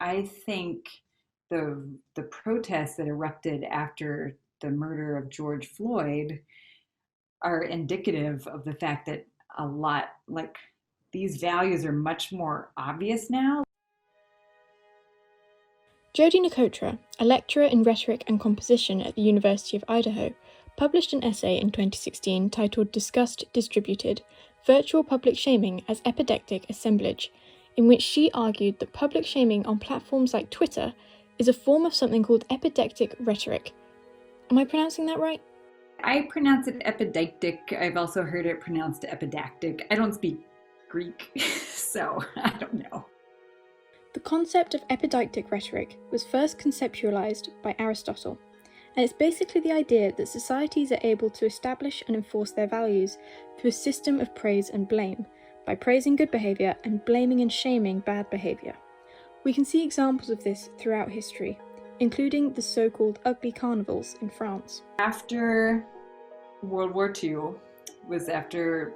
I think the protests that erupted after the murder of George Floyd are indicative of the fact that a lot, like, these values are much more obvious now. Jodie Nicotra, a lecturer in rhetoric and composition at the University of Idaho, published an essay in 2016 titled Disgust Distributed: Virtual Public Shaming as Epidectic Assemblage, in which she argued that public shaming on platforms like Twitter is a form of something called epidectic rhetoric. Am I pronouncing that right? I pronounce it epidectic. I've also heard it pronounced epidactic. I don't speak Greek, so I don't know. The concept of epidictic rhetoric was first conceptualized by Aristotle, and it's basically the idea that societies are able to establish and enforce their values through a system of praise and blame, by praising good behaviour and blaming and shaming bad behaviour. We can see examples of this throughout history, including the so-called ugly carnivals in France. After World War II, was after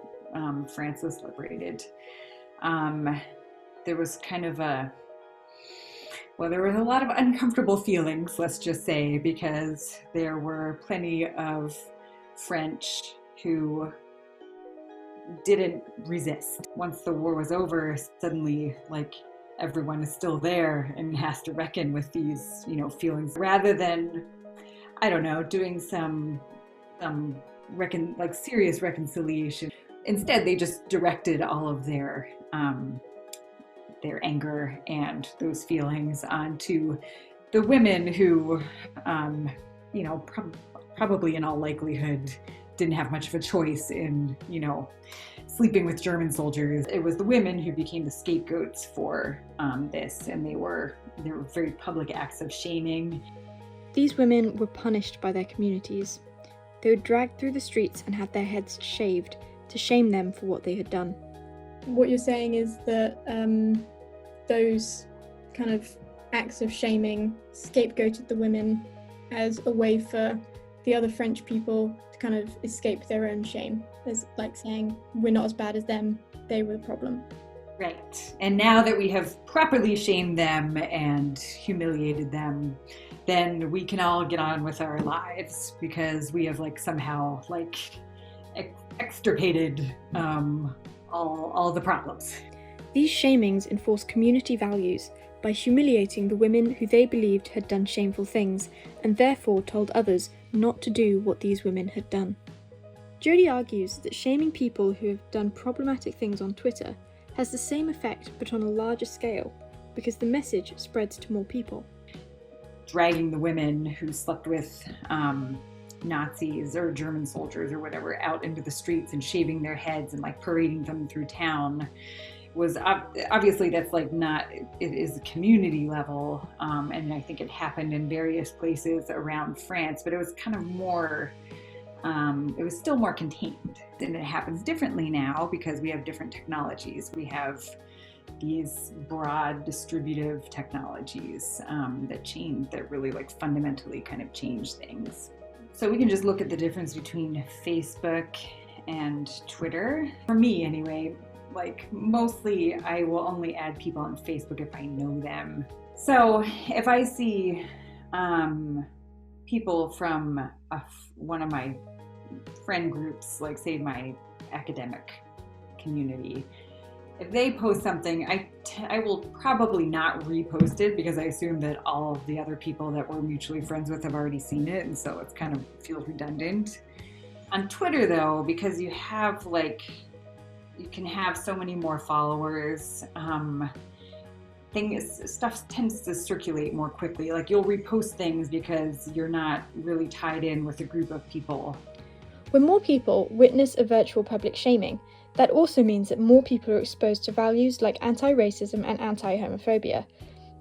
France was liberated, there was kind of there were a lot of uncomfortable feelings, let's just say, because there were plenty of French who didn't resist. Once the war was over, suddenly, like, everyone is still there and has to reckon with these, feelings. Rather than, I don't know, doing some serious reconciliation, instead they just directed all of their anger and those feelings onto the women who, probably in all likelihood didn't have much of a choice in, sleeping with German soldiers. It was the women who became the scapegoats for this, and there were very public acts of shaming. These women were punished by their communities. They were dragged through the streets and had their heads shaved to shame them for what they had done. What you're saying is that those kind of acts of shaming scapegoated the women as a way for the other French people to kind of escape their own shame, as like saying, we're not as bad as them, they were the problem. Right. And now that we have properly shamed them and humiliated them, then we can all get on with our lives because we have somehow extirpated all the problems. These shamings enforce community values by humiliating the women who they believed had done shameful things, and therefore told others not to do what these women had done. Jodie argues that shaming people who have done problematic things on Twitter has the same effect but on a larger scale, because the message spreads to more people. Dragging the women who slept with Nazis or German soldiers or whatever out into the streets and shaving their heads and parading them through town was obviously that's not, it is a community level, and I think it happened in various places around France, but it was kind of more, it was still more contained. And it happens differently now because we have different technologies. We have these broad distributive technologies that really fundamentally kind of change things. So we can just look at the difference between Facebook and Twitter. For me anyway, mostly I will only add people on Facebook if I know them. So if I see people from one of my friend groups, say my academic community, if they post something, I will probably not repost it because I assume that all of the other people that we're mutually friends with have already seen it, and so it's kind of feels redundant. On Twitter though, because you have you can have so many more followers, stuff tends to circulate more quickly. You'll repost things because you're not really tied in with a group of people. When more people witness a virtual public shaming, that also means that more people are exposed to values like anti-racism and anti-homophobia.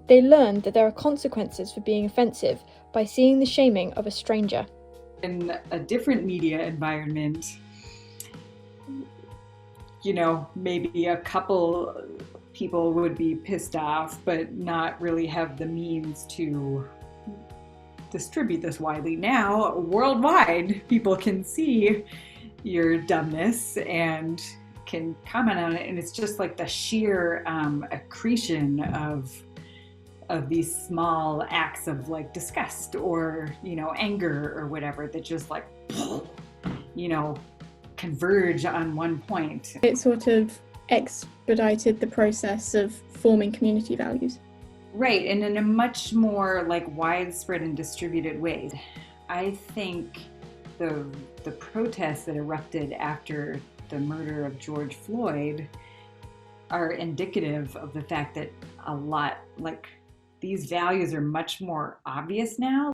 They learn that there are consequences for being offensive by seeing the shaming of a stranger. In a different media environment, maybe a couple people would be pissed off, but not really have the means to distribute this widely. Now, worldwide, people can see your dumbness and can comment on it, and it's just the sheer accretion of of these small acts of like disgust or, you know, anger or whatever that just like, you know, converge on one point. It sort of expedited the process of forming community values. Right, and in a much more like widespread and distributed way. I think the protests that erupted after the murder of George Floyd are indicative of the fact that a lot, like, these values are much more obvious now.